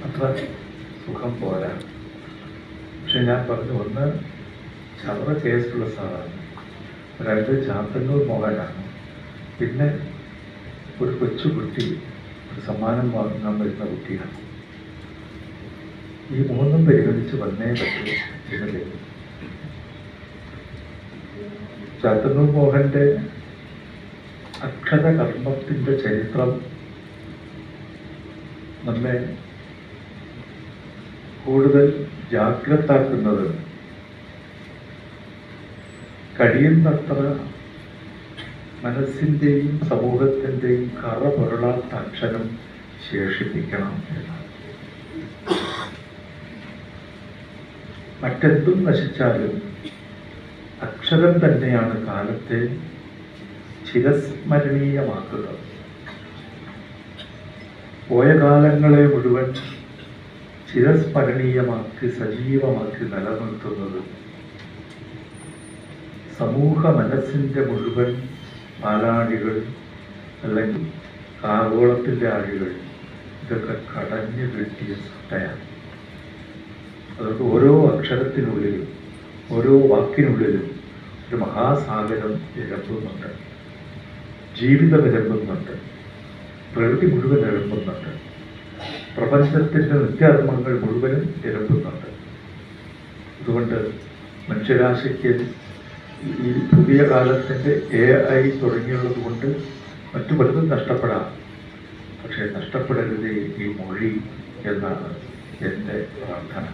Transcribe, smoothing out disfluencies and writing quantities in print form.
അത്ര സുഖം പോരാ. പക്ഷെ ഞാൻ പറഞ്ഞു, ഒന്ന് ചവറ കേസുള്ള സാറാണ്, രണ്ട് ചാത്തന്നൂർ മോഹനാണ്, പിന്നെ ഒരു കൊച്ചുകുട്ടി ഒരു സമ്മാനം വാങ്ങാൻ വരുന്ന കുട്ടിയാണ്. ഈ മൂന്നും പരിഗണിച്ച് വന്നേ പറ്റൂ എന്ന് കരുതി. ചാത്തന്നൂർ മോഹന്റെ അക്ഷരകർമ്മത്തിൻ്റെ ചരിത്രം നമ്മെ കൂടുതൽ ജാഗ്രതാക്കുന്നത് കഴിയുന്നത്ര മനസ്സിൻ്റെയും സമൂഹത്തിൻ്റെയും കറ പുരളാത്ത അക്ഷരം ശേഷിപ്പിക്കണം എന്നാണ്. മറ്റെന്തും നശിച്ചാലും അക്ഷരം തന്നെയാണ് കാലത്തെ ചിരസ്മരണീയമാക്കുക. പോയ കാലങ്ങളെ മുഴുവൻ ചിരസ്മരണീയമാക്കി സജീവമാക്കി നിലനിർത്തുന്നത് സമൂഹ മനസ്സിൻ്റെ മുഴുവൻ പാലാഴികൾ അല്ലെങ്കിൽ ആഗോളത്തിൻ്റെ ആഴികൾ ഇതൊക്കെ കടഞ്ഞു കിട്ടിയ സത്തയാണ്. അതുകൊണ്ട് ഓരോ അക്ഷരത്തിനുള്ളിലും ഓരോ വാക്കിനുള്ളിലും ഒരു മഹാസാഗരം ഇരമ്പുന്നുണ്ട്, ജീവിതം ഇരമ്പുന്നുണ്ട്, പ്രകൃതി മുഴുവൻ ഇരമ്പുന്നുണ്ട്, പ്രപഞ്ചത്തിൻ്റെ നിത്യധർമ്മങ്ങൾ മുഴുവനും ഇരമ്പുന്നുണ്ട്. അതുകൊണ്ട് മനുഷ്യരാശിക്ക് ഈ പുതിയ കാലത്തിൻ്റെ AI തുടങ്ങിയുള്ളത് കൊണ്ട് മറ്റു പലതും നഷ്ടപ്പെടാം, പക്ഷേ നഷ്ടപ്പെടരുതേ ഈ മൊഴി എന്നാണ് എൻ്റെ പ്രാർത്ഥന.